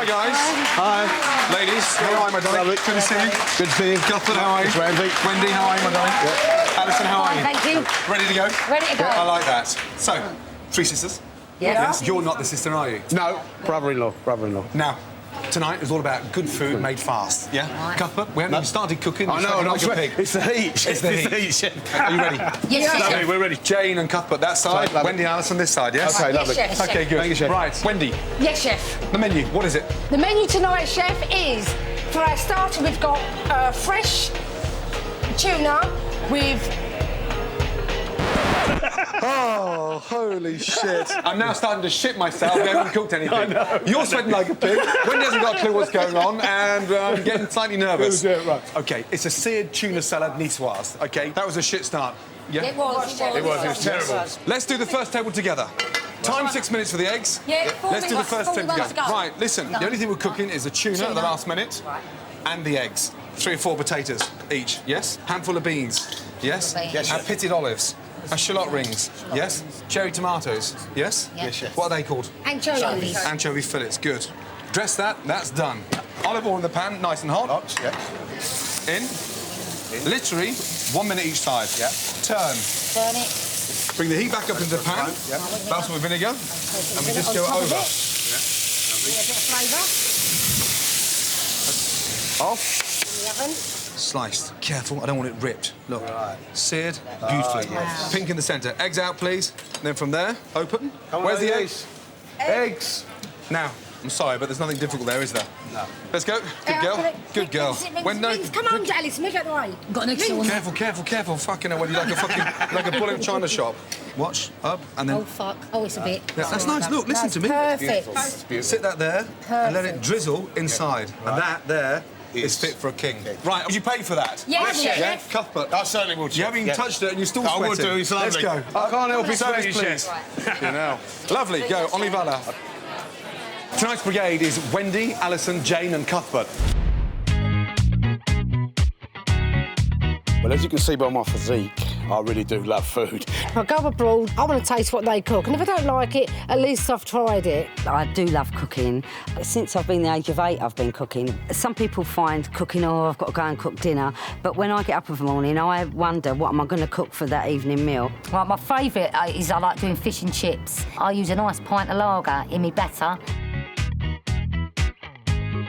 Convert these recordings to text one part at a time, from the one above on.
Hi, guys. Hi. Ladies, how are you, my darling? Good to see you. Good to see you. Cuthbert, how are you? It's Ramsay. Wendy, how are you, my darling? Yeah. Alison, how are you? Thank you. Ready to go? Ready to go. I like that. So, three sisters. Yes. You're not the sister, are you? No, brother-in-law. Now, tonight is all about good food made fast, yeah? Right. Cuthbert, we haven't even started cooking. I know, like a pig. it's the heat. It's the heat. Chef. Are you ready? Yes, Lovely, chef. we're ready. Jane and Cuthbert that side, Lovely. Wendy and Alison this side, yes? Okay, Yes, lovely. chef. Okay, good. Thank you, chef. Right, Wendy, Yes, chef. the menu, what is it? The menu tonight, chef, is for our starter. We've got fresh tuna with. Oh, holy shit. I'm now starting to shit myself. I haven't cooked anything. I know. You're sweating like a pig. Wendy hasn't got a clue what's going on, and I'm getting slightly nervous. Yeah, right. OK, it's a seared tuna salad niçoise, OK? That was a shit start. Yeah? It was. It was terrible. Let's do the first table together. Time 6 minutes for the eggs. Yeah, 4 Let's do the minutes, first 4 table minutes together. to go. Right, listen, the only thing we're cooking is the tuna at the last minute. Right. And the eggs. 3 or 4 potatoes each, yes? Handful of beans, yes? Beans. Yes, and pitted olives. Shallot rings, yes? Cherry tomatoes, yes? Yes, chef. What are they called? Anchovies. Anchovy fillets, good. Dress that, that's done. Olive oil in the pan, nice and hot. In. Literally 1 minute each side. Yeah. Turn. Turn it. Bring the heat back up into the pan. Balsam with vinegar. And we just go over. A bit of flavour. Off. In the oven. Sliced. Careful, I don't want it ripped. Look. Seared, beautifully. yes. Pink in the centre. Eggs out, please. Then from there, open. Where's the eggs? Eggs. Now, I'm sorry, but there's nothing difficult there, is there? No. Let's go. Good girl. Good girl. Come on, Alice, move out the way. Got an egg on. Careful. Fucking hell, when you're like a bull in a china shop. Watch, up, and then... Oh, fuck. Oh, it's a bit. Yeah, that's nice. Look, listen to me. Perfect. Sit that there and let it drizzle inside. And that there is fit for a king. Right, would you pay for that? Yes, Yeah, chef. Cuthbert. I certainly will, chef. You haven't even touched it and you're still I sweating. will do, it's lovely. Let's go. I can't help it, Service, sweaty, please. chef. You know. Lovely, go, on y va. Tonight's brigade is Wendy, Alison, Jane and Cuthbert. Well, as you can see by my physique, I really do love food. If I go abroad, I want to taste what they cook. And if I don't like it, at least I've tried it. I do love cooking. Since I've been the age of 8, I've been cooking. Some people find cooking, oh, I've got to go and cook dinner. But when I get up in the morning, I wonder, what am I going to cook for that evening meal? Right, my favourite is I like doing fish and chips. I use a nice pint of lager in my batter.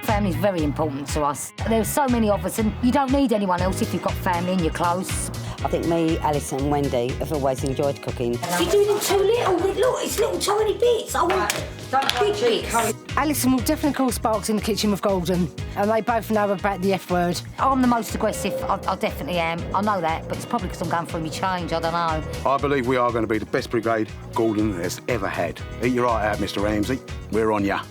Family's very important to us. There's so many of us, and you don't need anyone else if you've got family and you're close. I think me, Alison and Wendy have always enjoyed cooking. You're doing it too little. Look, it's little tiny bits. I want big bits. Alison will definitely call Sparks in the kitchen with Golden, and they both know about the F word. I'm the most aggressive. I definitely am. I know that, but it's probably because I'm going through my change. I don't know. I believe we are going to be the best brigade Gordon has ever had. Eat your eye out, Mr. Ramsay. We're on ya.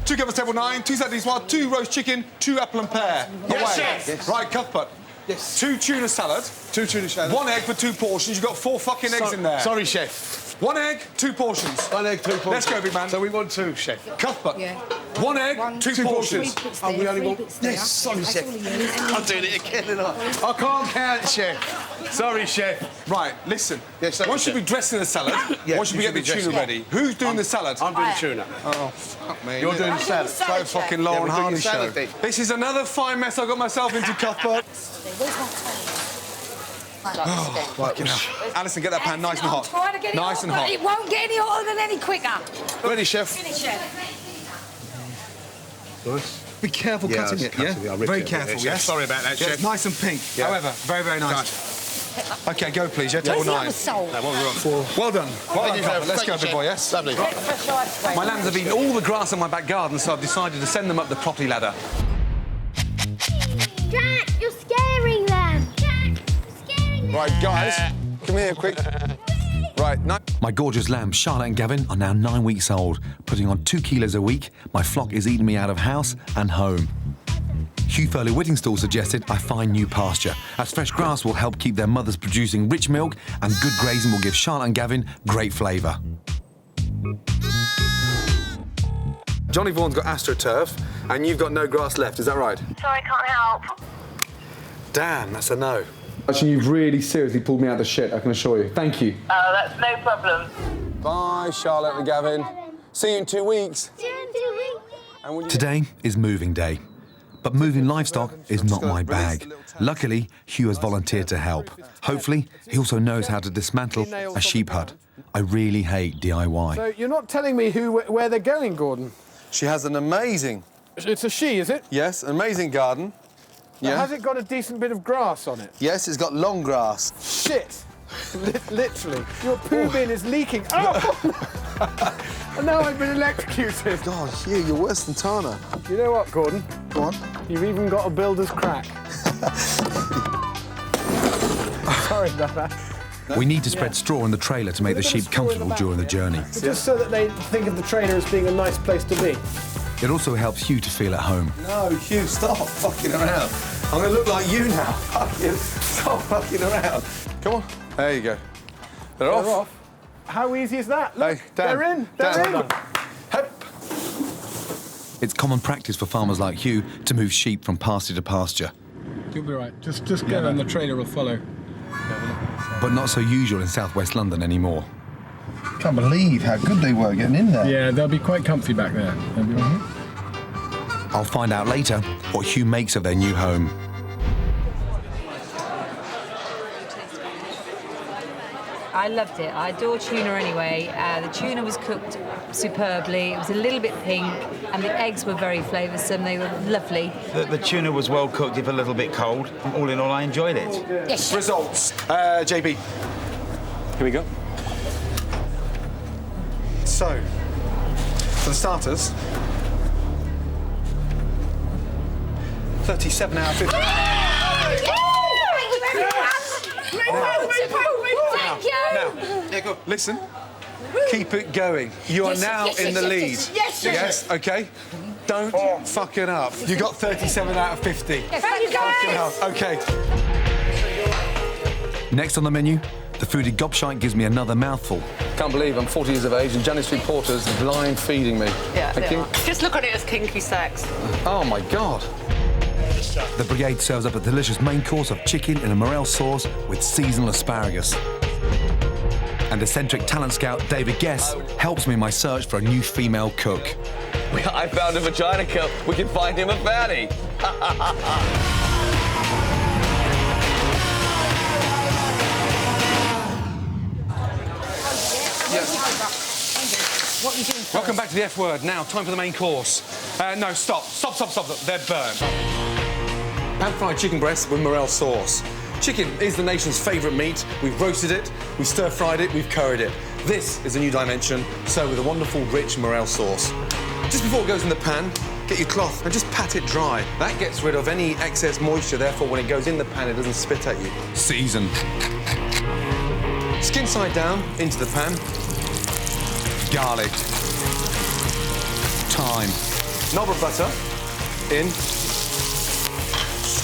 2 covers table 9, 2 salad niçoise, 2 roast chicken, 2 apple and pear. Yes, Away. chef. Yes. Right, Cuthbert. Yes. 2 tuna salad. 2 tuna salad. 1 egg for 2 portions. You've got 4 fucking eggs in there. Sorry, chef. 1 egg, 2 portions. 1 egg, 2 portions. Let's go, big man. So we want 2, chef. Cuthbert. Yeah. 1 egg, 2 portions. Oh, we only want... Yes, sorry, chef. I'm doing it again, aren't I can't count, chef. Sorry, chef. Right, listen. Yes, thank Once you, you be dressing the salad, Yeah, once you be you getting the should be tuna dressed. ready, who's doing the salad? I'm doing the tuna. Oh, fuck me. You're doing the salad. So fucking low Yeah, on we're doing Hardy the salad show. then. This is another fine mess I got myself into, Cuthbert. Fucking hell. Alison, get that pan nice and hot. I'm trying to get it Nice hot, and but hot. it won't get any hotter than any quicker. Ready, chef. Finish it. Nice. Be careful Yeah, cutting I it, was yeah? cutting it. I ripped Very it. careful, Yeah, yes? chef. Sorry about that, Yeah, chef. it's nice and pink. Yeah. However, very, very nice. OK, go, please, yeah? Table Where's the 9. other salt? No, what are we on? 4. Well done. Well done, you, Cuthbert. Let's thank go, you, big chef. boy, yes? Lovely. Fresh ice cream. My lambs have eaten all the grass in my back garden, so I've decided to send them up the property ladder. Jack, you're scaring them. Jack, you're scaring them. Right, guys, come here quick. Right, no. My gorgeous lambs, Charlotte and Gavin, are now 9 weeks old. Putting on 2 kilos a week, my flock is eating me out of house and home. Hugh Furley-Whittingstall suggested I find new pasture, as fresh grass will help keep their mothers producing rich milk, and good grazing will give Charlotte and Gavin great flavour. Johnny Vaughan's got AstroTurf, and you've got no grass left, is that right? Sorry, can't help. Damn, that's a no. Actually, you've really seriously pulled me out of the shit, I can assure you. Thank you. Oh, that's no problem. Bye, Charlotte and Gavin. See you in 2 weeks. See you in 2 weeks. Today is moving day, but moving livestock is not my bag. Luckily, Hugh has volunteered to help. Hopefully, he also knows how to dismantle a sheep hut. I really hate DIY. So you're not telling me where they're going, Gordon? She has an amazing... It's a she, is it? Yes, an amazing garden. Yeah. Has it got a decent bit of grass on it? Yes, it's got long grass. Shit! Literally. Your poo bin is leaking. Oh! And now I've been electrocuted. God, Hugh, you're worse than Tana. You know what, Gordon? Go on. You've even got a builder's crack. Sorry about that. We need to spread straw in the trailer to make the sheep comfortable during the journey. Just so that they think of the trailer as being a nice place to be. It also helps Hugh to feel at home. No, Hugh, stop fucking around. I'm going to look like you now. Stop fucking around. Come on. There you go. They're off. How easy is that? Look, hey, Dan, they're in. They're in. Hep. It's common practice for farmers like Hugh to move sheep from pasture to pasture. You'll be right. Just go and the trailer will follow. But not so usual in southwest London anymore. Can't believe how good they were getting in there. Yeah, they'll be quite comfy back there. I'll find out later what Hugh makes of their new home. I loved it. I adore tuna anyway. The tuna was cooked superbly. It was a little bit pink, and the eggs were very flavoursome. They were lovely. The tuna was well cooked, if a little bit cold. All in all, I enjoyed it. Yes. Results. JB. Here we go. So, for the starters, 37 out of 50. Now, go. Listen, keep it going. You are now in the lead. Yes, okay? Don't fuck it up. You got 37 out of 50. Thank you, guys. Okay. Next on the menu, the foodie gobshite gives me another mouthful. Can't believe I'm 40 years of age and Janice Street Porter's blind feeding me. Yeah, Thank you. just look at it as kinky sex. Oh, my God. The brigade serves up a delicious main course of chicken in a morel sauce with seasonal asparagus. And eccentric talent scout David Guess helps me in my search for a new female cook. I found a vagina cup. We can find him a fatty. What are you doing? Welcome back to the F word. Now, time for the main course. No, stop. They're burnt. Pan-fried chicken breasts with morel sauce. Chicken is the nation's favourite meat. We've roasted it, we've stir-fried it, we've curried it. This is a new dimension, so with a wonderful, rich morel sauce. Just before it goes in the pan, get your cloth and just pat it dry. That gets rid of any excess moisture, therefore when it goes in the pan, it doesn't spit at you. Season. Skin side down into the pan. Garlic. Thyme. Knob of butter in.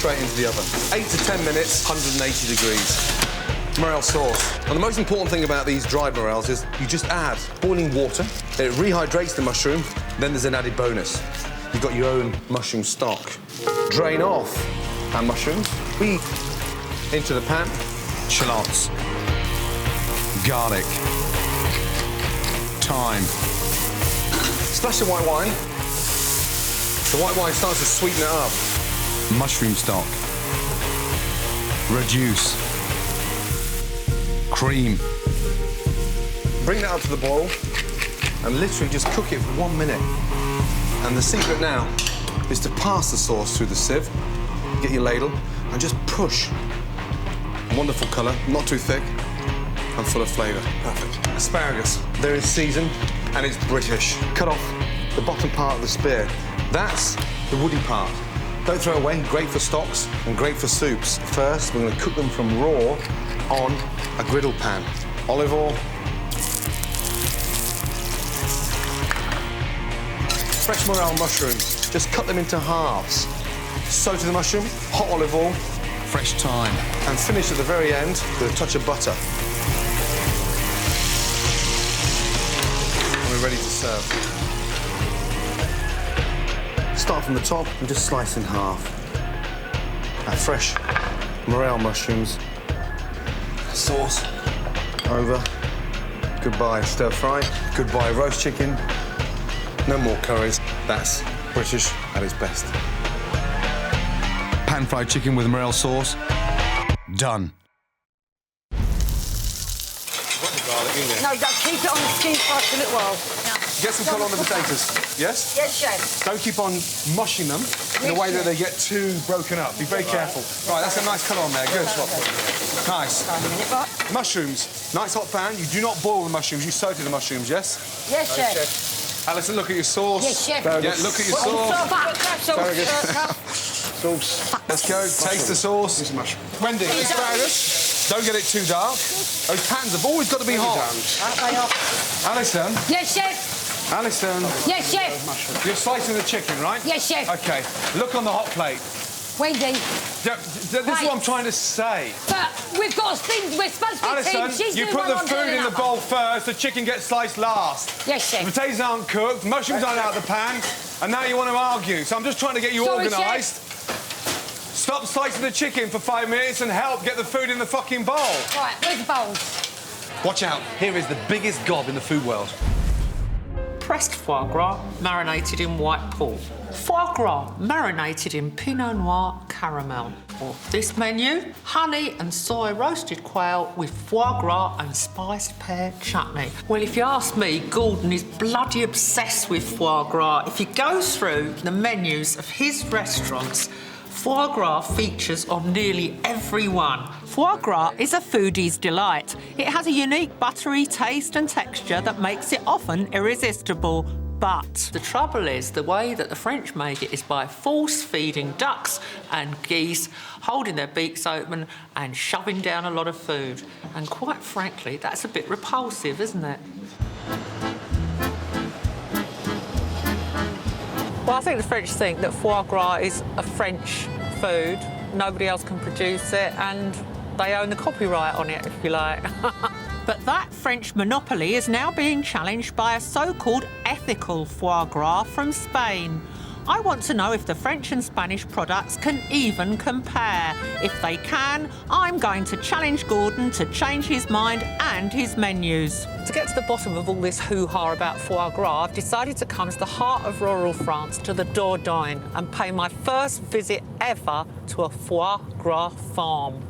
Straight into the oven. 8 to 10 minutes, 180 degrees. Morel sauce. And the most important thing about these dried morels is you just add boiling water. It rehydrates the mushroom. Then there's an added bonus. You've got your own mushroom stock. Drain off our mushrooms. Weed into the pan. Shallots. Garlic. Thyme. Splash of white wine. The white wine starts to sweeten it up. Mushroom stock. Reduce. Cream. Bring that up to the boil and literally just cook it for 1 minute. And the secret now is to pass the sauce through the sieve, get your ladle, and just push. Wonderful colour, not too thick, and full of flavour. Perfect. Asparagus. They're in season, and it's British. Cut off the bottom part of the spear. That's the woody part. Don't throw away, great for stocks and great for soups. First, we're going to cook them from raw on a griddle pan. Olive oil. Fresh morel mushrooms. Just cut them into halves. Soak the mushroom, hot olive oil. Fresh thyme. And finish at the very end with a touch of butter. And we're ready to serve. Start from the top and just slice in half. Our fresh morel mushrooms. Sauce over. Goodbye stir fry. Goodbye roast chicken. No more curries. That's British at its best. Pan-fried chicken with morel sauce. Done. No, keep it on the skin for us a little while. Get some colour on the potatoes, yes? Yes, chef. Don't keep on mushing them in a way that they get too broken up. Be very careful. Right, that's a nice colour on there. Good. Nice. Mushrooms. Nice hot pan. You do not boil the mushrooms. You sauté the mushrooms, yes? Yes, chef. Alison, look at your sauce. Yes, chef. Yeah, look at your sauce. Very good. Sauce. Let's go. Taste the sauce. Wendy, asparagus. Don't get it too dark. Those pans have always got to be hot. Alison. Yes, chef. Alison. Yes, chef. You're slicing the chicken, right? Yes, chef. OK. Look on the hot plate. Wendy. This is what I'm trying to say. But we've got things. We're supposed to be team. Alison, you put the food in the bowl first, the chicken gets sliced last. Yes, chef. The potatoes aren't cooked, mushrooms aren't out of the pan, and now you want to argue. So I'm just trying to get you organised. Stop slicing the chicken for 5 minutes and help get the food in the fucking bowl. Right, where's the bowls? Watch out. Here is the biggest gob in the food world. Pressed foie gras marinated in white pork. Foie gras marinated in Pinot Noir caramel. For this menu, honey and soy roasted quail with foie gras and spiced pear chutney. Well, if you ask me, Gordon is bloody obsessed with foie gras. If you go through the menus of his restaurants, foie gras features on nearly every one. Foie gras is a foodie's delight. It has a unique buttery taste and texture that makes it often irresistible. But the trouble is, the way that the French make it is by force-feeding ducks and geese, holding their beaks open and shoving down a lot of food. And quite frankly, that's a bit repulsive, isn't it? well, I think the French think that foie gras is a French food. Nobody else can produce it, and they own the copyright on it, if you like. But that French monopoly is now being challenged by a so-called ethical foie gras from Spain. I want to know if the French and Spanish products can even compare. If they can, I'm going to challenge Gordon to change his mind and his menus. To get to the bottom of all this hoo-ha about foie gras, I've decided to come to the heart of rural France, to the Dordogne, and pay my first visit ever to a foie gras farm.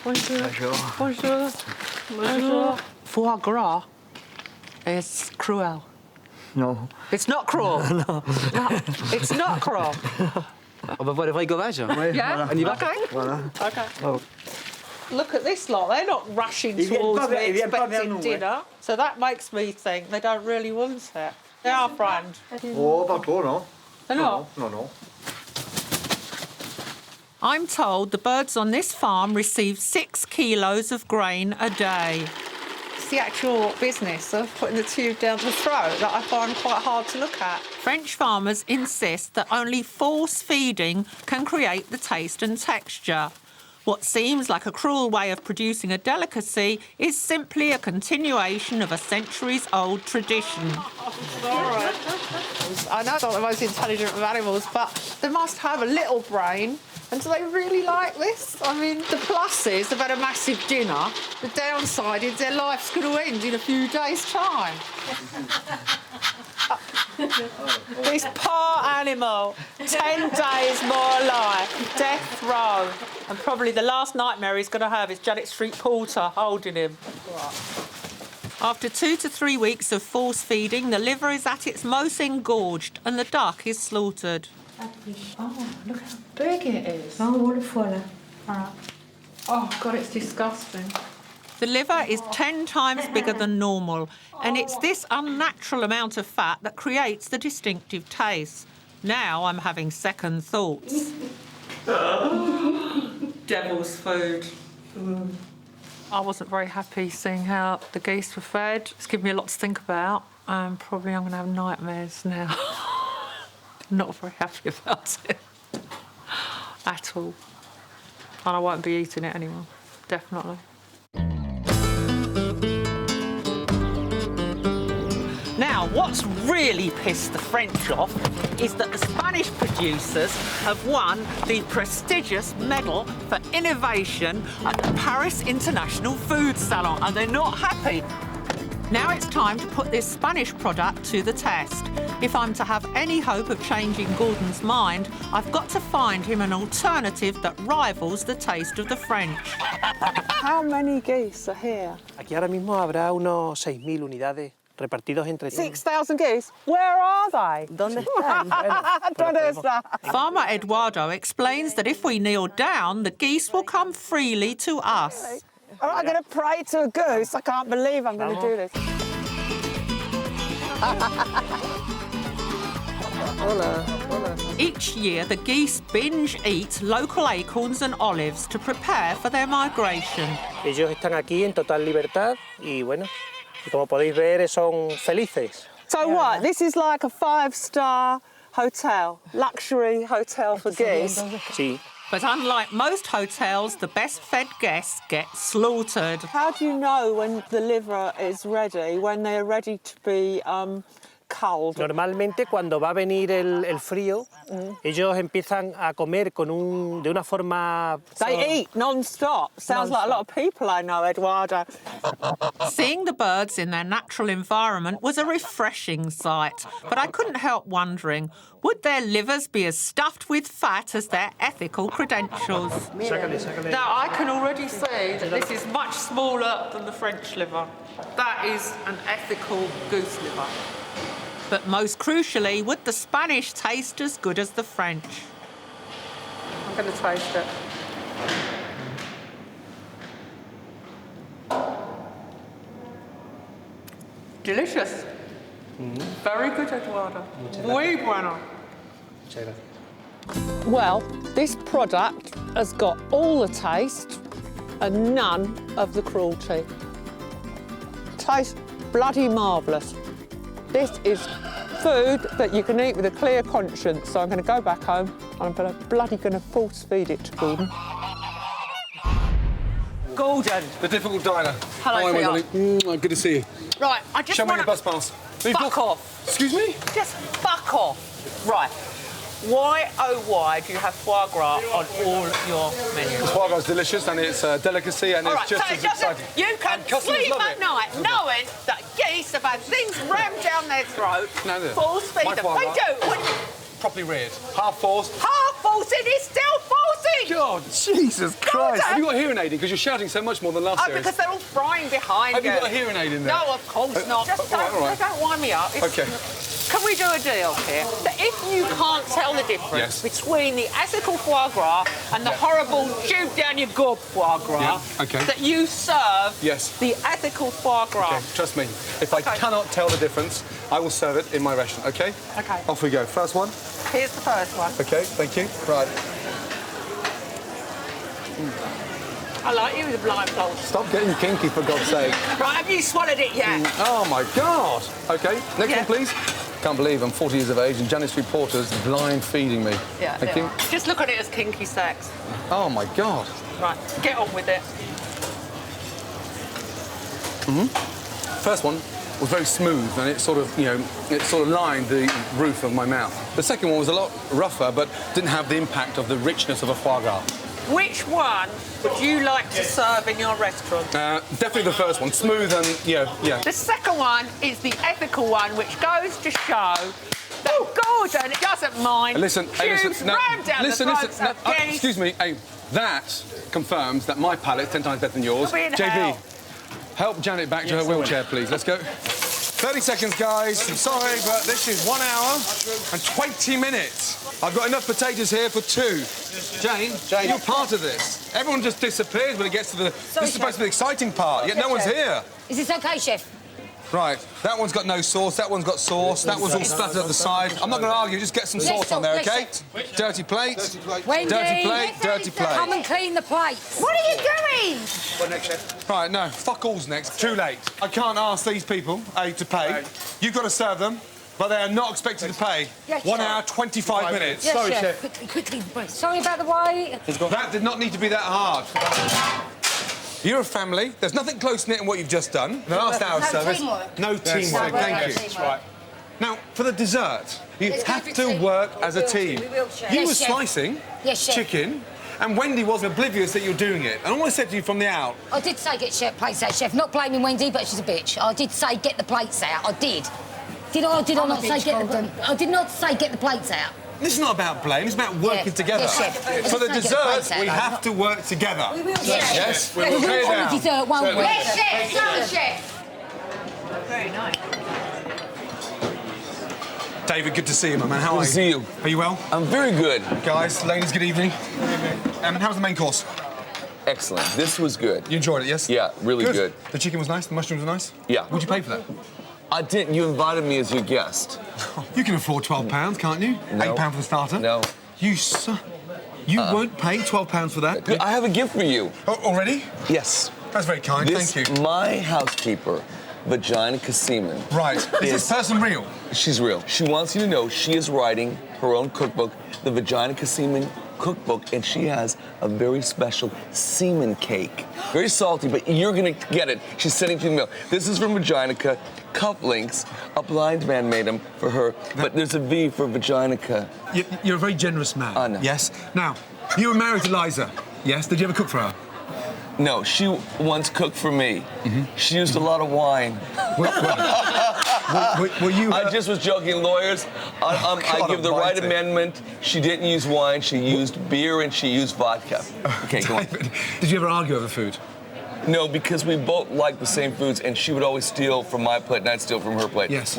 Bonjour. Bonjour. Bonjour. Bonjour. Foie gras is cruel. Non. It's not cruel. Non. No, it's not cruel. On va voir le vrai gavage. Yeah? On y va. OK. Voilà. OK. Oh. Look at this lot. They're not rushing towards me expecting dinner. So that makes me think they don't really want it. They're our friend. Oh, pas trop, non. They're not? No. I'm told the birds on this farm receive 6 kilos of grain a day. It's the actual business of putting the tube down the throat that I find quite hard to look at. French farmers insist that only force feeding can create the taste and texture. What seems like a cruel way of producing a delicacy is simply a continuation of a centuries-old tradition. All right. I know it's not the most intelligent of animals, but they must have a little brain. And do they really like this? I mean, the plus is they've had a massive dinner. The downside is their life's going to end in a few days' time. This poor animal, 10 days more life, death row. And probably the last nightmare he's going to have is Janet Street Porter holding him. After 2 to 3 weeks of force feeding, the liver is at its most engorged and the duck is slaughtered. Oh, look how big it is. Oh, wonderful. All right. Oh, God, it's disgusting. The liver is 10 times bigger than normal, and it's this unnatural amount of fat that creates the distinctive taste. Now I'm having second thoughts. Devil's food. I wasn't very happy seeing how the geese were fed. It's given me a lot to think about. Probably I'm going to have nightmares now. Not very happy about it at all. And I won't be eating it anymore, definitely. Now, what's really pissed the French off is that the Spanish producers have won the prestigious Medal for Innovation at the Paris International Food Salon, and they're not happy. Now it's time to put this Spanish product to the test. If I'm to have any hope of changing Gordon's mind, I've got to find him an alternative that rivals the taste of the French. How many geese are here? Aquí ahora mismo habrá unos 6.000 unidades repartidos entre... 6,000 geese? Where are they? ¿Dónde están? ¿Dónde están? Farmer Eduardo explains that if we kneel down, the geese will come freely to us. All right, I'm going to pray to a goose. I can't believe I'm going to do this. Hola, hola. Each year, the geese binge eat local acorns and olives to prepare for their migration. Ellos están aquí en total libertad y bueno, y como podéis ver son felices. So what? This is like a 5-star hotel, luxury hotel for geese. Sí. But unlike most hotels, the best-fed guests get slaughtered. How do you know when the liver is ready, when they're ready to be culled? Normalmente cuando va a venir el frío, ellos empiezan a comer de una forma... They eat non-stop. Sounds like a lot of people I know, Eduardo. Seeing the birds in their natural environment was a refreshing sight, but I couldn't help wondering, would their livers be as stuffed with fat as their ethical credentials? Sácale. Now, I can already see that this is much smaller than the French liver. That is an ethical goose liver. But most crucially, would the Spanish taste as good as the French? I'm going to taste it. Delicious. Very good, Eduardo. Muy bueno. Well, this product has got all the taste and none of the cruelty. Tastes bloody marvellous. This is food that you can eat with a clear conscience. So I'm going to go back home and I'm bloody going to force feed it to Gordon. Gordon. The difficult diner. Hello, my darling. Good to see you. Right, I just Show me want your bus pass. Fuck off. Excuse me? Just fuck off. Right. Why, oh why, do you have foie gras on all your menus? Foie gras is delicious and it's a delicacy and it's just so as exciting. You can And customers sleep love at it. night knowing that geese have had things rammed down their throat. No. Force feed My them. foie They gras. do. Properly reared. Half forced. Half forcing is still forcing. God, Jesus Christ. Have you got a hearing aid in? Because you're shouting so much more than last series. Because they're all frying behind Have you got a hearing aid in there? No, of course not. Just all right. don't wind me up. OK. Can we do a deal here? That if you can't tell the difference between the ethical foie gras and the horrible shoot down your gob foie gras, that you serve the ethical foie gras. Okay, trust me. If I cannot tell the difference, I will serve it in my restaurant, OK? OK. Off we go. First one. Here's the first one. OK, thank you. Right. I like you with the blindfold. Stop getting kinky, for God's sake. Right, have you swallowed it yet? Oh, my God. OK, next one, please. Can't believe I'm 40 years of age and Janice Street Porter's blind feeding me. Yeah, Thank you. Just look at it as kinky sex. Oh, my God. Right, get on with it. First one was very smooth and it sort of, it sort of lined the roof of my mouth. The second one was a lot rougher but didn't have the impact of the richness of a foie gras. Which one would you like to serve in your restaurant? Definitely the first one, smooth and, yeah. The second one is the ethical one, which goes to show that Gordon doesn't mind. Listen, rammed down the throats of geese. Excuse me, hey, that confirms that my palate's 10 times better than yours. You'll be in JB, hell. help Janet back to her wheelchair, please. Let's go. 30 seconds, guys. I'm sorry, but this is 1 hour and 20 minutes. I've got enough potatoes here for 2. Jane, you're part of this. Everyone just disappears when it gets to the... Sorry, this is supposed to be the exciting part, yet no one's here. Is this OK, Chef? Right, that one's got no sauce, that one's got sauce, that one's all splattered at the side. I'm not going to argue, just get some sauce on there, OK? Dirty plate. Wendy, dirty plate, dirty plate. Come and clean the plates. What are you doing? Right, no, fuck all's next. Too late. I can't ask these people, to pay. You've got to serve them, but they are not expected to pay. Yes, 1 Chef. hour, 25 minutes. Yes, Sorry, Chef. Chef. Quickly, please. Sorry about the wait. That did not need to be that hard. You're a family. There's nothing close-knit in what you've just done. The last hour's service. Teamwork. No teamwork, thank you. Teamwork. Right. Now, for the dessert, you It's have good to for team. work We as a will, team. we will, Chef. You Yes, were Chef. slicing Yes, Chef. chicken, And Wendy was oblivious that you're doing it. And all I said to you from the out... I did say get plates out, Chef. Not blaming Wendy, but she's a bitch. I did say get the plates out. I did. Did I not say get the... I did not say get the plates out. This is not about blame, it's about working together. Yes, Chef. For the dessert, we have to work together. We will, Yes, we we will. will Clear on down. the dessert, won't we? Yes, Chef. Come, Chef. Very nice. David, good to see you, my man. How are you? Good to see you. Are you well? I'm very good. Guys, ladies, good evening. How was the main course? Excellent. This was good. You enjoyed it, yes? Yeah, really good. The chicken was nice, the mushrooms were nice? Yeah. Would you pay for that? I didn't. You invited me as your guest. You can afford £12, can't you? No. £8 for the starter? No. You won't pay £12 for that? I have a gift for you. Oh, already? Yes. That's very kind, thank you. My housekeeper, Vagina Kasiman. Right. Is this person real? She's real. She wants you to know she is writing her own cookbook, the Vagina Kasiman cookbook, and she has a very special semen cake. Very salty, but you're gonna get it. She's sending it to the mail. This is from Vaginica. Cufflinks. A blind man made them for her, but there's a V for Vaginica. You're a very generous man. I know. Yes. Now, you were married to Liza. Yes. Did you ever cook for her? No, she once cooked for me. She used a lot of wine. Were you... I just was joking, lawyers. I give the right amendment. She didn't use wine, she used beer and she used vodka. Okay, go on. Did you ever argue over food? No, because we both liked the same foods, and she would always steal from my plate and I'd steal from her plate. Yes.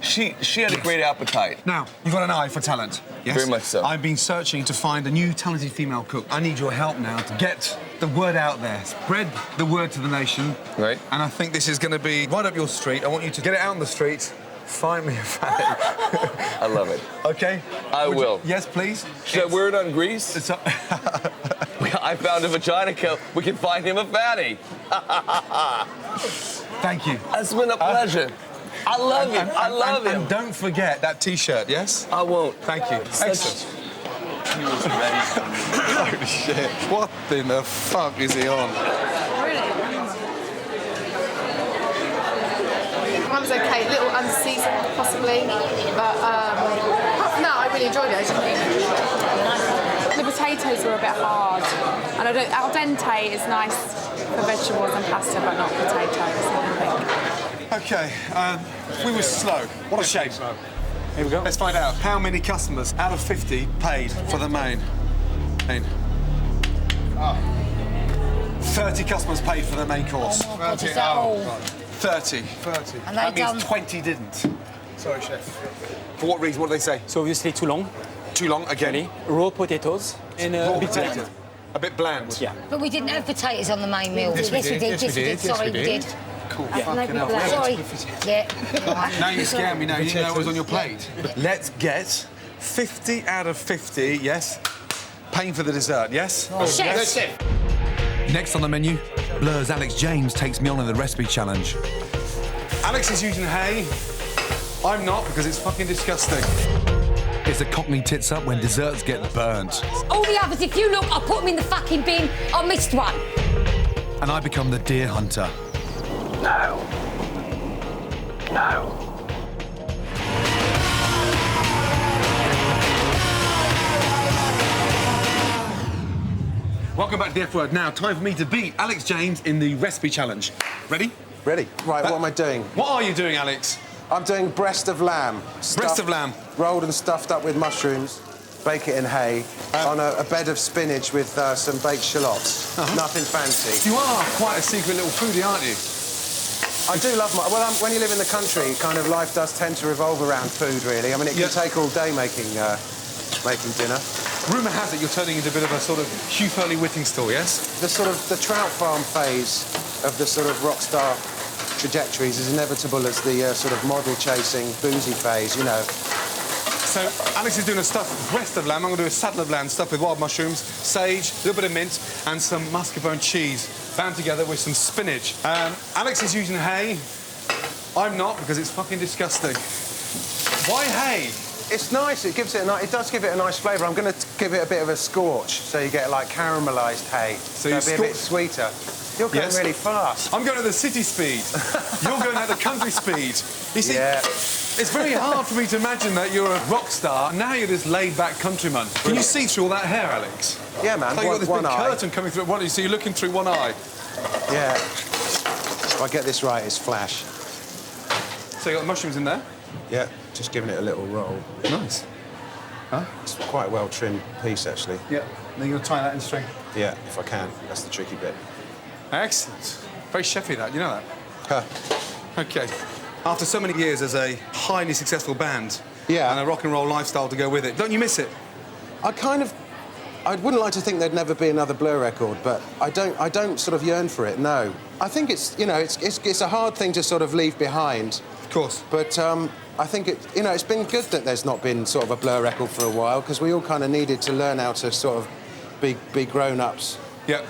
She had a great appetite. Now, you've got an eye for talent. Yes? Very much so. I've been searching to find a new talented female cook. I need your help now to get the word out there. Spread the word to the nation. Right. And I think this is going to be right up your street. I want you to get it out on the streets. Find me a fanny. I love it. Okay? I will. Yes, please. Should I wear it on grease? I found a Vaginica. We can find him a fanny. Thank you. It's been a pleasure. I love him. I love him. And don't forget that T-shirt, yes? I won't. Thank you. Excellent. He was ready. Holy shit. What in the fuck is he on? Mine was okay, a little unseasoned possibly, but no, I really enjoyed it. The potatoes were a bit hard, and al dente is nice for vegetables and pasta, but not potatoes, I think. Okay, we were slow. What a shame. Here we go. Let's find out how many customers out of 50 paid for the main. 30 customers paid for the main course. Oh my God, is that all? 30. And That they means 20 didn't. Sorry, chef. For what reason? What did they say? So obviously too long. Too long, again? Really. Raw potatoes. And raw potatoes. A bit bland. Yeah. But we didn't have potatoes on the main meal. Yes, we did. Yes, we did. Sorry, we did. Cool. Yeah. Fucking hell. Sorry. Yeah. Now you scare me. Now you didn't know it was on your plate. Let's get 50 out of 50, yes? Paying for the dessert, yes? Oh, chef. Next on the menu, Blur's Alex James takes me on in the recipe challenge. Alex is using hay. I'm not, because it's fucking disgusting. It's a Cockney tits up when desserts get burnt. All the others, if you look, I put them in the fucking bin. I missed one. And I become the deer hunter. No. No. Welcome back to the F Word. Now, time for me to beat Alex James in the recipe challenge. Ready? Ready. Right, what am I doing? What are you doing, Alex? I'm doing breast of lamb. Breast of lamb. Rolled and stuffed up with mushrooms. Bake it in hay on a bed of spinach with some baked shallots. Nothing fancy. You are quite a secret little foodie, aren't you? I do love my... Well, when you live in the country, kind of life does tend to revolve around food, really. I mean, it can take all day making dinner. Rumour has it you're turning into a bit of a sort of Hugh Furley-Whittingstall, yes? The sort of the trout farm phase of the sort of rock star trajectories is inevitable as the sort of model-chasing, boozy phase, you know. So, Alex is doing a stuffed breast of lamb. I'm going to do a saddle of lamb stuffed with wild mushrooms, sage, a little bit of mint, and some mascarpone cheese, bound together with some spinach. Alex is using hay. I'm not, because it's fucking disgusting. Why hay? It's nice. It gives it it does give it a nice flavour. I'm going to give it a bit of a scorch, so you get like caramelised hay. So it'll be a bit sweeter. You're going really fast. I'm going at the city speed. You're going at the country speed. You see, It's very hard for me to imagine that you're a rock star and now you're this laid-back countryman. Can you see through all that hair, Alex? Yeah, man. So you've got this big curtain coming through one eye, so you're looking through one eye. Yeah. If I get this right, it's flash. So you got the mushrooms in there? Yeah, just giving it a little roll. Nice. Huh? It's quite a well-trimmed piece, actually. Yeah. Then you're going to tie that in string? Yeah, if I can. That's the tricky bit. Excellent. Very chefy, that. You know that? Huh. OK. After so many years as a highly successful band yeah. and a rock and roll lifestyle to go with it, don't you miss it? I wouldn't like to think there'd never be another Blur record, but I don't sort of yearn for it, no. I think it's, you know, it's a hard thing to sort of leave behind. Of course. But I think it's been good that there's not been sort of a Blur record for a while, because we all kind of needed to learn how to sort of be grown-ups. Yeah.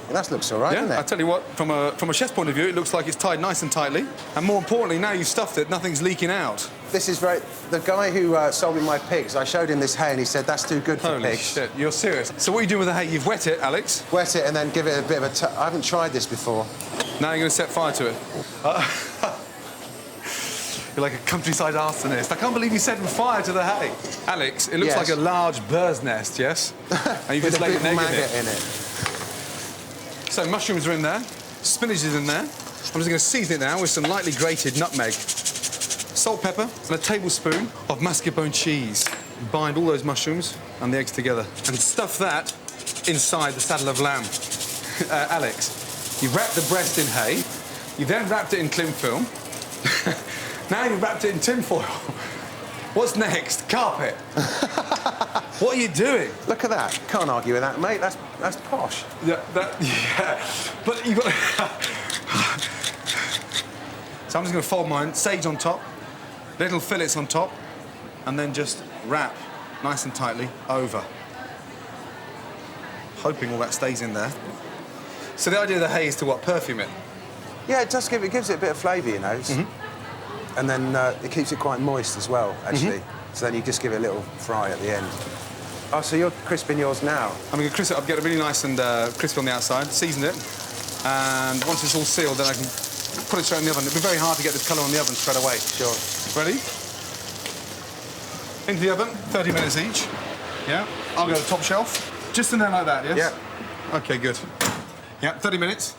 And that looks all right, doesn't it? I tell you what, from a chef's point of view, it looks like it's tied nice and tightly. And more importantly, now you've stuffed it, nothing's leaking out. This is very... The guy who sold me my pigs, I showed him this hay and he said, that's too good for Holy pigs. Shit, you're serious. So what are you doing with the hay? You've wet it, Alex? Wet it and then give it a bit of a... I haven't tried this before. Now you're going to set fire to it. You're like a countryside arsonist. I can't believe you set fire to the hay. Alex, it looks like a large bird's nest, yes? And you've just laid an egg in it. So mushrooms are in there, spinach is in there. I'm just going to season it now with some lightly grated nutmeg, salt, pepper, and a tablespoon of mascarpone cheese. Bind all those mushrooms and the eggs together and stuff that inside the saddle of lamb. Alex, you've wrapped the breast in hay, you then wrapped it in cling film, now you've wrapped it in tin foil. What's next? Carpet. What are you doing? Look at that. Can't argue with that, mate. That's posh. Yeah, but you've got to... So I'm just going to fold mine, sage on top, little fillets on top, and then just wrap nice and tightly over. Hoping all that stays in there. So the idea of the hay is to what? Perfume it? Yeah, it does it gives it a bit of flavour, you know. And then it keeps it quite moist as well, actually. So then you just give it a little fry at the end. Oh, so you're crisping yours now? I'm going to crisp it up, get it really nice and crispy on the outside, season it, and once it's all sealed, then I can put it straight in the oven. It'll be very hard to get this colour on the oven straight away. Sure. Ready? Into the oven, 30 minutes each. Yeah. I'll go to the top shelf. Just in there like that, yes? Yeah. OK, good. Yeah, 30 minutes.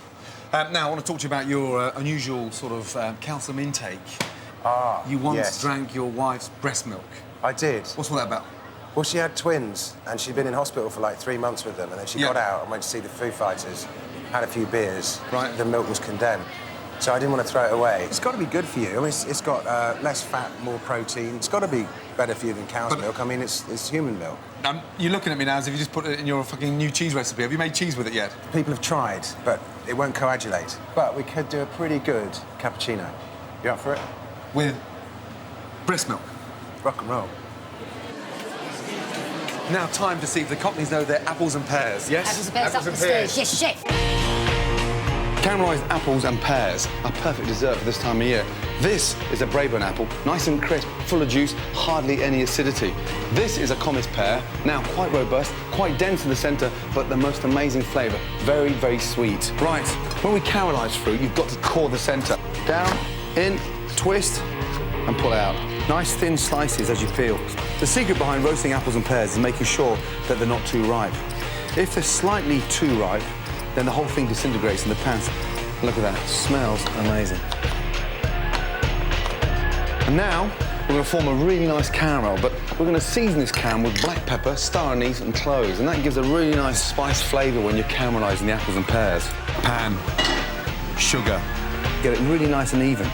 Now, I want to talk to you about your unusual sort of calcium intake. Ah, you once drank your wife's breast milk. I did. What's all that about? Well, she had twins, and she'd been in hospital for like 3 months with them, and then she got out and went to see the Foo Fighters, had a few beers. Right. The milk was condemned. So I didn't want to throw it away. It's got to be good for you. I mean, it's got less fat, more protein. It's got to be better for you than cow's milk. I mean, it's human milk. You're looking at me now as if you just put it in your fucking new cheese recipe. Have you made cheese with it yet? People have tried, but it won't coagulate. But we could do a pretty good cappuccino. You up for it? With breast milk. Rock and roll. Now time to see if the Cockneys know their apples and pears, yes? Apples and pears up the stairs, yes, chef. Caramelised apples and pears are perfect dessert for this time of year. This is a Braeburn apple, nice and crisp, full of juice, hardly any acidity. This is a Comis pear, now quite robust, quite dense in the centre, but the most amazing flavour, very, very sweet. Right, when we caramelise fruit, you've got to core the centre. Down, in, twist, and pull out. Nice thin slices as you peel. The secret behind roasting apples and pears is making sure that they're not too ripe. If they're slightly too ripe, then the whole thing disintegrates in the pan. Look at that, it smells amazing. And now, we're going to form a really nice caramel, but we're going to season this caramel with black pepper, star anise and cloves, and that gives a really nice spice flavour when you're caramelising the apples and pears. Pan, sugar, get it really nice and even.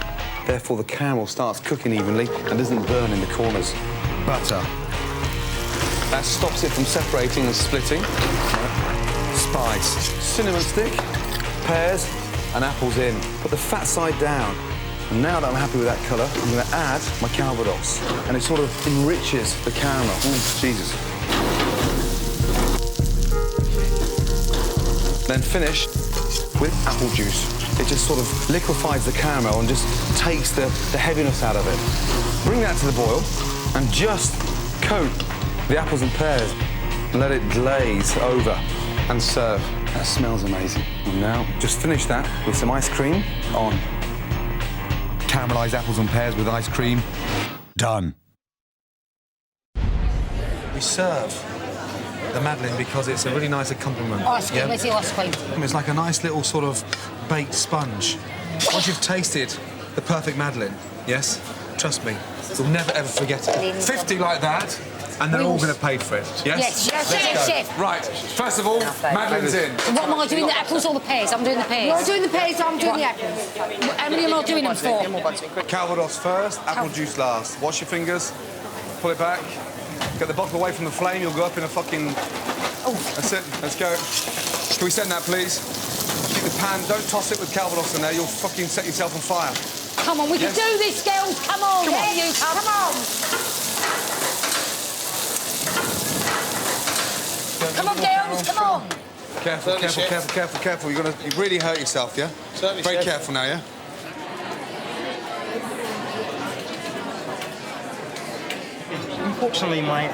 Therefore, the caramel starts cooking evenly and doesn't burn in the corners. Butter. That stops it from separating and splitting. Spice. Cinnamon stick, pears, and apples in. Put the fat side down. And now that I'm happy with that colour, I'm going to add my calvados. And it sort of enriches the caramel. Jesus. Then finish with apple juice. It just sort of liquefies the caramel and just takes the heaviness out of it. Bring that to the boil and just coat the apples and pears and let it glaze over and serve. That smells amazing. And now just finish that with some ice cream on Caramelised apples and pears with ice cream. Done. We serve the Madeleine because it's a really nice accompaniment. Ice cream, where's the ice cream? It's like a nice little sort of baked sponge. Once you've tasted the perfect Madeleine, yes, trust me, you'll never ever forget it. 50 like that, and they're all going to pay for it. Yes? Yes, chef. Right, first of all, Madeleine's in. What am I doing, the apples or the pears? I'm doing the pears. You're doing the pears, I'm doing the apples. How many am I doing them for? Calvados first, apple juice last. Wash your fingers, pull it back, get the bottle away from the flame, you'll go up in a fucking... Oh, that's it, let's go. Can we send that, please? Keep the pan, don't toss it with Calvados in there, you'll fucking set yourself on fire. Come on, we can do this, girls. Come on. Come on. You come on. Come on, girls, come on. Careful, careful. You're gonna really hurt yourself, yeah? Certainly, Very chef. careful now, yeah? Unfortunately, my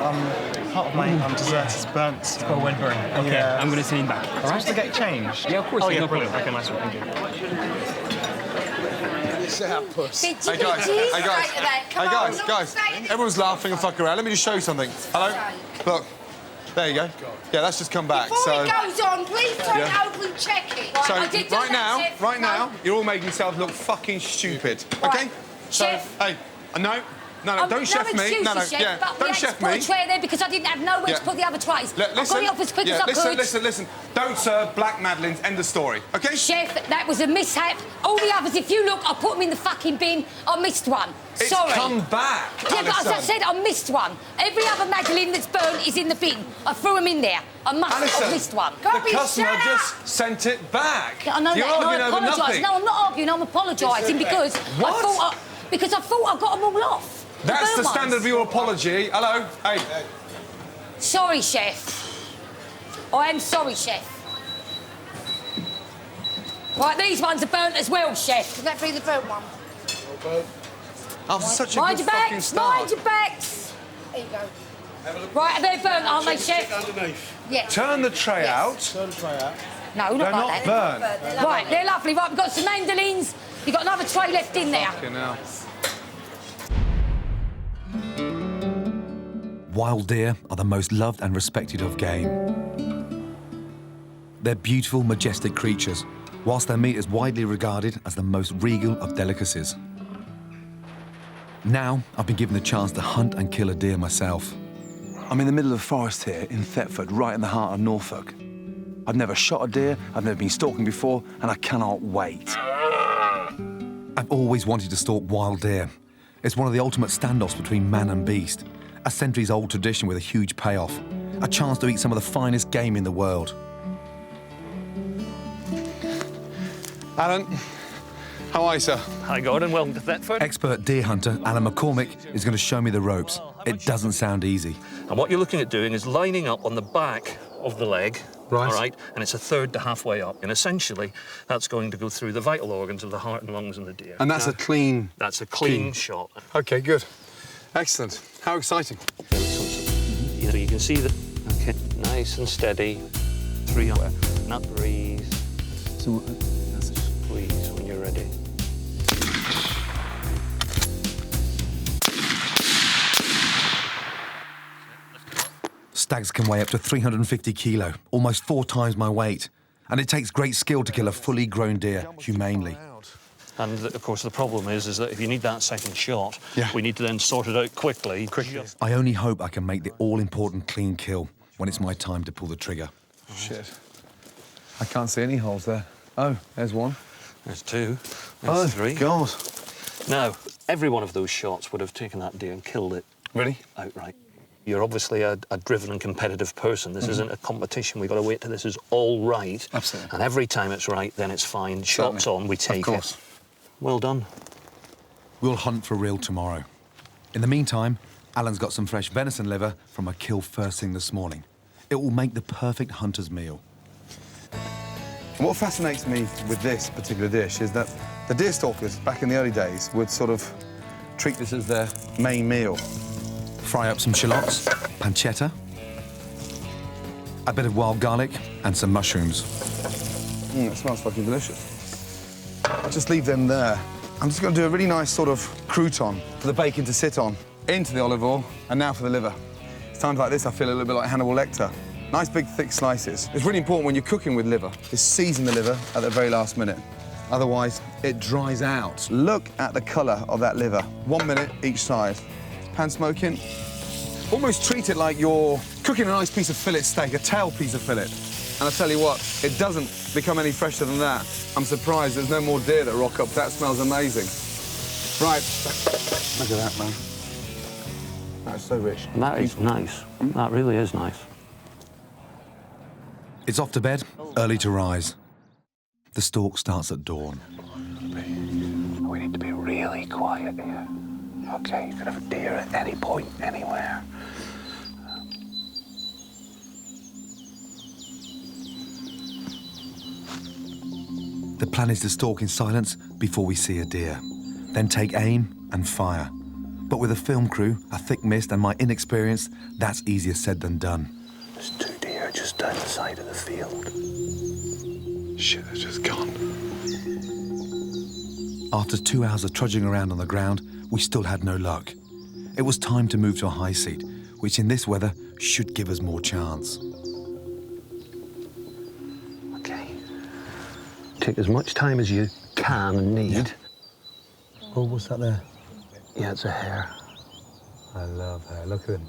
part of my dessert is burnt. It's got a wet burn. Okay, yeah. I'm going to send it back. All right. Supposed to get changed. Yeah, of course. Oh, yeah, no problem. Okay, nice one. Thank you. Hey guys, everyone's laughing and fucking around. Let me just show you something. Hello? Look. There you go. Yeah, that's just come back. Before it goes on, please don't open check it. So right now, you're all making yourselves look fucking stupid. Okay? Chef. Hey, no, don't chef me. No, Chef, but don't we chef had to put me. a tray there because I didn't have nowhere to put the other trays. I got it off as quick as I could. Listen. Don't serve black Madeleines. End of story. Okay? Chef, that was a mishap. All the others, if you look, I put them in the fucking bin. I missed one. Sorry. It's come back. Yeah, but as I said, I missed one. Every other Madeleine that's burnt is in the bin. I threw them in there. I must have missed one. The customer just sent it back. I know You're that. arguing I over apologise. nothing. No, I'm not arguing. I'm apologising because I thought I got them all off. That's the standard of your apology. Hello? Hey. Sorry, chef. I am sorry, chef. Right, these ones are burnt as well, chef. Can that be the burnt one? After such a good fucking start. Mind your backs. There you go. Right, they're burnt, aren't they, chef? Underneath. Yes. Turn the tray out. Turn the tray out. No, They're not like not that. burnt. Right, they're lovely. Right, we've got some mandolins. You've got another tray left in there. Fucking hell. Wild deer are the most loved and respected of game. They're beautiful, majestic creatures, whilst their meat is widely regarded as the most regal of delicacies. Now, I've been given the chance to hunt and kill a deer myself. I'm in the middle of the forest here in Thetford, right in the heart of Norfolk. I've never shot a deer, I've never been stalking before, and I cannot wait. I've always wanted to stalk wild deer. It's one of the ultimate standoffs between man and beast. A centuries-old tradition with a huge payoff. A chance to eat some of the finest game in the world. Alan, how are you, sir? Hi, Gordon. Welcome to Thetford. Expert deer hunter Alan McCormick is going to show me the ropes. It doesn't sound easy. And what you're looking at doing is lining up on the back of the leg. Right. All right, and it's a third to halfway up. And essentially, that's going to go through the vital organs of the heart and lungs in the deer. And that's a clean... That's a clean shot. OK, good. Excellent. How exciting. You know, you can see that, OK, nice and steady. 3 up, not breathe. So, squeeze when you're ready. Stags can weigh up to 350 kilo, almost 4 times my weight. And it takes great skill to kill a fully grown deer humanely. And, of course, the problem is that if you need that second shot, we need to then sort it out quickly. I only hope I can make the all-important clean kill when it's my time to pull the trigger. Shit. I can't see any holes there. Oh, there's one. There's 2. There's 3. God. Now, every one of those shots would have taken that deer and killed it. Really? Outright. You're obviously a driven and competitive person. This isn't a competition. We've got to wait till this is all right. Absolutely. And every time it's right, then it's fine. Shots on, we take it. Well done. We'll hunt for real tomorrow. In the meantime, Alan's got some fresh venison liver from a kill first thing this morning. It will make the perfect hunter's meal. What fascinates me with this particular dish is that the deer stalkers back in the early days would sort of treat this as their main meal. Fry up some shallots, pancetta, a bit of wild garlic and some mushrooms. It smells fucking delicious. Just leave them there I'm just going to do a really nice sort of crouton for the bacon to sit on, into the olive oil, and now for the liver. It's times like this I feel a little bit like Hannibal Lecter. Nice big thick slices. It's really important when you're cooking with liver is season the liver at the very last minute. Otherwise, it dries out. Look at the colour of that liver. 1 minute each side. Pan smoking. Almost treat it like you're cooking a nice piece of fillet steak, a tail piece of fillet. And I tell you what, it doesn't become any fresher than that. I'm surprised there's no more deer that rock up. That smells amazing. Right. Look at that, man. That's so rich. That is nice. That really is nice. It's off to bed, early to rise. The stalk starts at dawn. We need to be really quiet here. OK, you could have a deer at any point, anywhere. The plan is to stalk in silence before we see a deer, then take aim and fire. But with a film crew, a thick mist and my inexperience, that's easier said than done. There's 2 deer just down the side of the field. Shit, they're just gone. After 2 hours of trudging around on the ground, we still had no luck. It was time to move to a high seat, which in this weather should give us more chance. OK. Take as much time as you can and need. Yeah. Oh, what's that there? Yeah, it's a hare. I love hair. Look at him.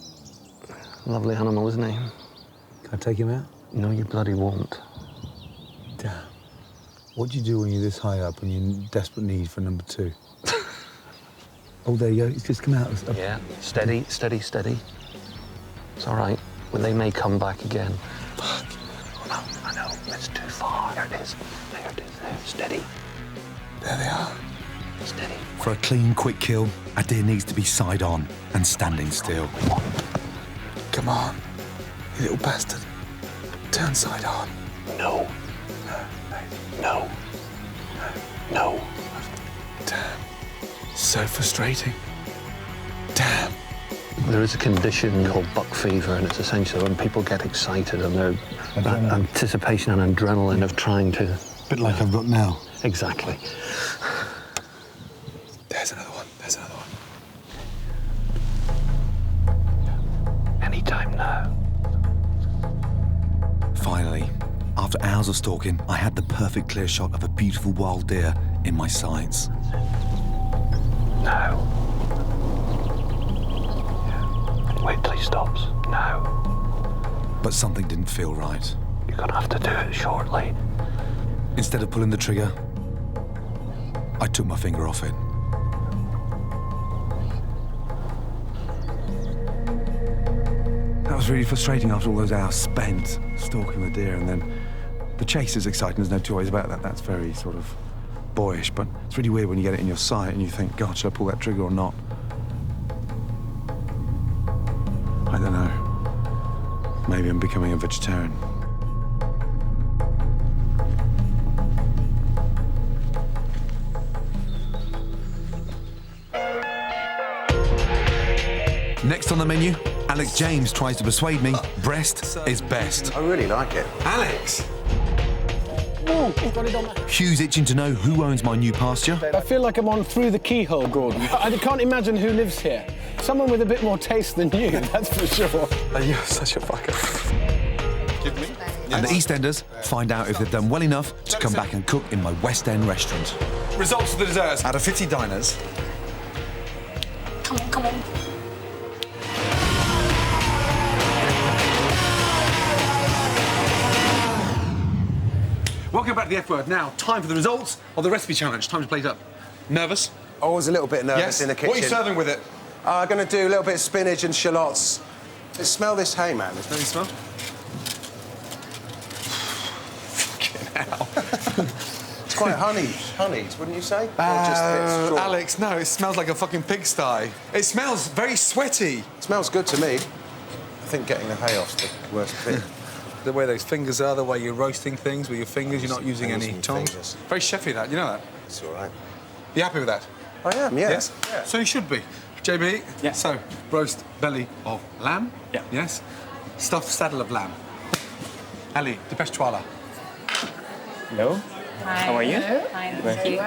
Lovely animal, isn't he? Can I take him out? No, you bloody won't. Damn. What do you do when you're this high up and you're in desperate need for number 2? Oh, there you go. It's just come out. Yeah, steady, steady, steady. It's all right. Well, they may come back again. Fuck. Oh, no, I know. It's too far. There it is. There it is. There. Steady. There they are. Steady. For a clean, quick kill, a deer needs to be side on and standing still. Come on, you little bastard. Turn side on. No. No. No. Damn. So frustrating. Damn. There is a condition called buck fever, and it's essentially when people get excited and their anticipation and adrenaline of trying to... A bit like I've got now. Exactly. There's another one. There's another one. Anytime now. Finally, after hours of stalking, I had the perfect clear shot of a beautiful wild deer in my sights. Now. Yeah. Wait till he stops. Now. But something didn't feel right. You're gonna have to do it shortly. Instead of pulling the trigger, I took my finger off it. That was really frustrating after all those hours spent stalking the deer, and then the chase is exciting, there's no two ways about that. That's very sort of boyish, but it's really weird when you get it in your sight and you think, God, should I pull that trigger or not? I don't know. Maybe I'm becoming a vegetarian. Next on the menu, Alex James tries to persuade me breast is best. I really like it. Alex! Hugh's itching to know who owns my new pasture. I feel like I'm on Through the Keyhole, Gordon. I can't imagine who lives here. Someone with a bit more taste than you, that's for sure. You're such a fucker. Give me? And the EastEnders find out if they've done well enough to come back and cook in my West End restaurant. Results of the desserts. Out of 50 diners. Come on, come on. Welcome back to the F Word. Now, time for the results of the recipe challenge. Time to plate up. Nervous? I was a little bit nervous in the kitchen. What are you serving with it? I'm going to do a little bit of spinach and shallots. Smell this hay, man. Let me smell. Fucking hell. It's quite honeyed, wouldn't you say? Or just a bit straw? Alex, no, it smells like a fucking pigsty. It smells very sweaty. It smells good to me. I think getting the hay off's the worst bit. The way those fingers are, the way you're roasting things with your fingers, you're not using any tongs. Fingers. Very chefy, that, you know that? It's all right. You happy with that? I am, yes. Yeah. So you should be. JB? Yeah. So, roast belly of lamb? Yeah. Yes. Stuffed saddle of lamb. Ali, dépêche-toi là. Hello. Hi. How are you? Hi, thank you.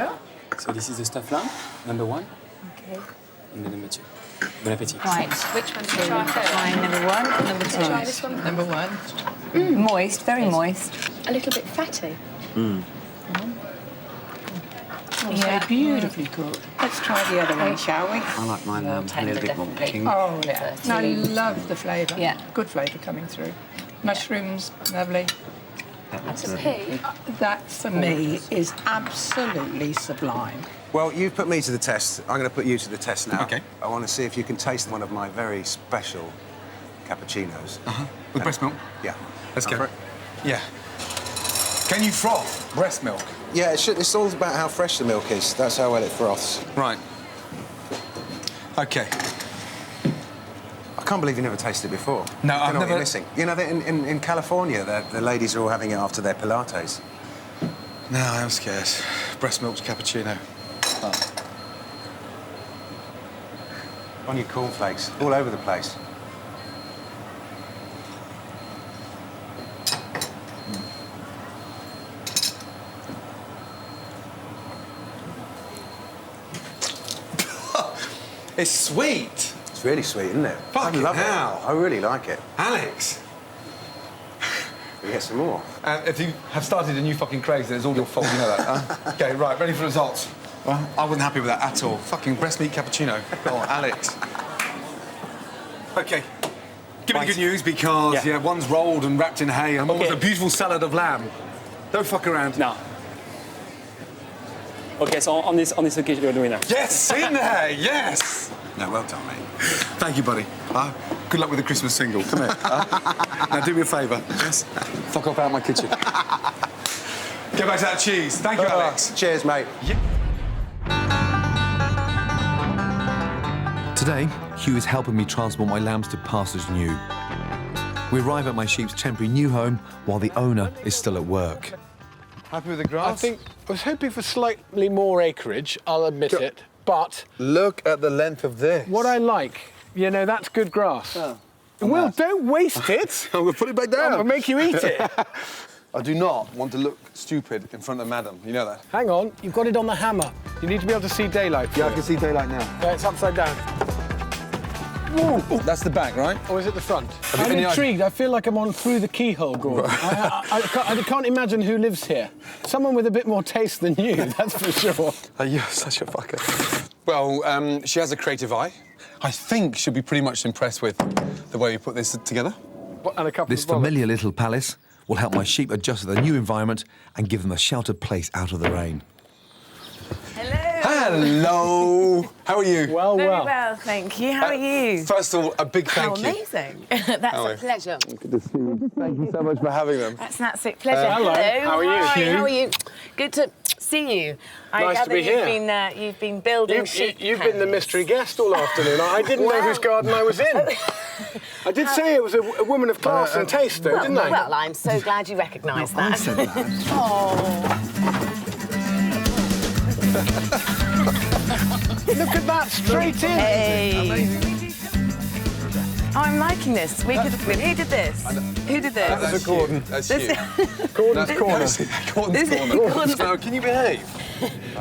So this is the stuffed lamb, number 1. Okay. And then number 2. Bon appetit. Right, which one do you try first? Try number 1 or number 2? Try this one. Number 1. Moist, very moist. A little bit fatty. Yeah, beautifully cooked. Let's try the other one, shall we? I like mine a little bit more pink. Oh, yeah. I love the flavour. Yeah. Good flavour coming through. Mushrooms, lovely. That's a pig. That, for me, is absolutely sublime. Well, you've put me to the test. I'm going to put you to the test now. OK. I want to see if you can taste one of my very special cappuccinos. With breast milk? Yeah. Let's Up go. for it? Yeah. Can you froth breast milk? Yeah, it's all about how fresh the milk is. That's how well it froths. Right. OK. I can't believe you never tasted it before. No, I I've don't know what never... you're missing. You know, in California, the ladies are all having it after their Pilates. No, I am scared. Breast milk's cappuccino. Oh. On your cornflakes, all over the place. It's sweet. It's really sweet, isn't it? Fucking I love hell. it. I really like it. Alex. We get some more. If you have started a new fucking craze, then it's all your fault, you know that. OK, right, ready for results. Well, I wasn't happy with that at all. Fucking breast meat cappuccino. Oh, Alex. OK. Give me the good news, because, yeah, one's rolled and wrapped in hay, and one's a beautiful salad of lamb. Don't fuck around. No. OK, so on this occasion, you're doing that. Yes, in there, yes! No, well done, mate. Thank you, buddy. Good luck with the Christmas single. Come here. Now, do me a favour. Just fuck off out my kitchen. Get back to that cheese. Thank you, Alex. Cheers, mate. Yeah. Today, Hugh is helping me transport my lambs to pastures new. We arrive at my sheep's temporary new home while the owner is still at work. Happy with the grass? I was hoping for slightly more acreage, I'll admit it, but... Look at the length of this. What I like, you know, that's good grass. Oh. Well, don't waste it. I'm going to put it back down. I'll make you eat it. I do not want to look stupid in front of Madam. You know that? Hang on, you've got it on the hammer. You need to be able to see daylight. Yeah, I can see daylight now. Yeah, it's upside down. Ooh. That's the back, right? Or is it the front? I'm intrigued. I feel like I'm on through the keyhole, Gordon. I can't imagine who lives here. Someone with a bit more taste than you, that's for sure. You're such a fucker. Well, she has a creative eye. I think she'll be pretty much impressed with the way we put this together. And a couple This of bollocks. familiar little palace will help my sheep adjust to the new environment and give them a sheltered place out of the rain. Hello. How are you? Well, Very well, thank you. How are you? First of all, a big thank you. Amazing. That's a pleasure. Good to see you. Thank you so much for having them. That's an absolute pleasure. Hello. How are you? Hi, how are you? Good to see you. Nice to be here. You've been building sheep You've been the mystery guest all afternoon. I didn't know whose garden I was in. I did say it was a woman of class and taste, though, didn't I? Well, I'm so glad you recognise that. I said that. Oh. Look at that, straight in. Hey. Oh, I'm liking this. Who did this? Who did this? That's Gordon. That's you. Gordon's corner. Gordon's corner. No, can you behave?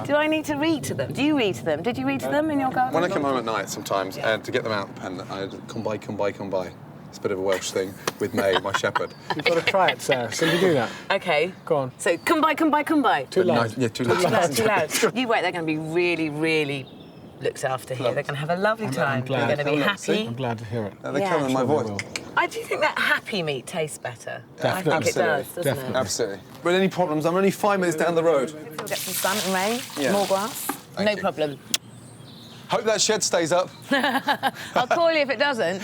Do I need to read to them? Do you read to them? Did you read to them in your garden? When I come home at night sometimes, and to get them out, and I come by. It's a bit of a Welsh thing with May, my shepherd. You've got to try it, Sarah. Can you do that? OK. Go on. So, come by. Too loud. Yeah, too loud. Too loud. You wait, they're going to be really, really looked after here. They're going to have a lovely time. They're going to be happy. I'm glad to hear it. They come in my voice. I do think that happy meat tastes better. Definitely. I think it does, doesn't Definitely. it? Absolutely. But any problems? I'm only 5 minutes down the road. We'll get some sun and rain, Yeah. more grass. Thank No you. problem. Hope that shed stays up. I'll call you if it doesn't.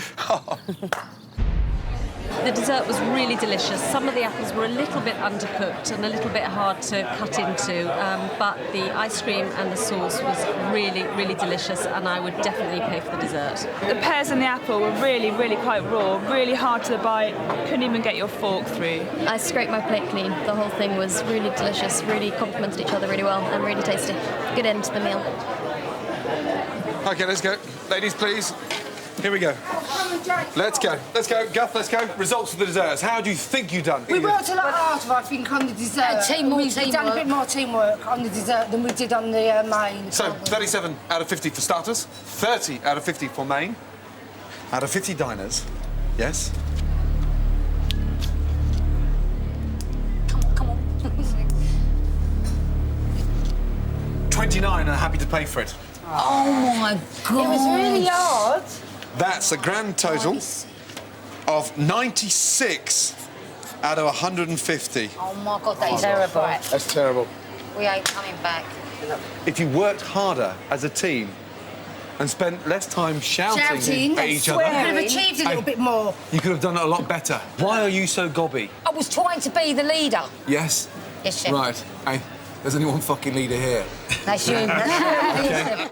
The dessert was really delicious. Some of the apples were a little bit undercooked and a little bit hard to cut into, but the ice cream and the sauce was really, really delicious, and I would definitely pay for the dessert. The pears and the apple were really, really quite raw, really hard to bite, couldn't even get your fork through. I scraped my plate clean. The whole thing was really delicious, really complemented each other really well and really tasty. Good end to the meal. OK, let's go. Ladies, please. Here we go. Let's go. Let's go. Guff, let's go. Results of the desserts. How do you think you've done? We worked a lot harder, I think, on the dessert. We've done a bit more teamwork on the dessert than we did on the main. So, 37 out of 50 for starters, 30 out of 50 for main, out of 50 diners, yes? Come on. 29 are happy to pay for it. Oh my God. It was really hard. That's a grand total of 96 out of 150. Oh my God, that is terrible. That's terrible. We ain't coming back. If you worked harder as a team and spent less time shouting at each other, We could have achieved a little bit more. you could have done it a lot better. Why are you so gobby? I was trying to be the leader. Yes? Yes, Chef. Right. Hey, there's only one fucking leader here. That's you. Okay.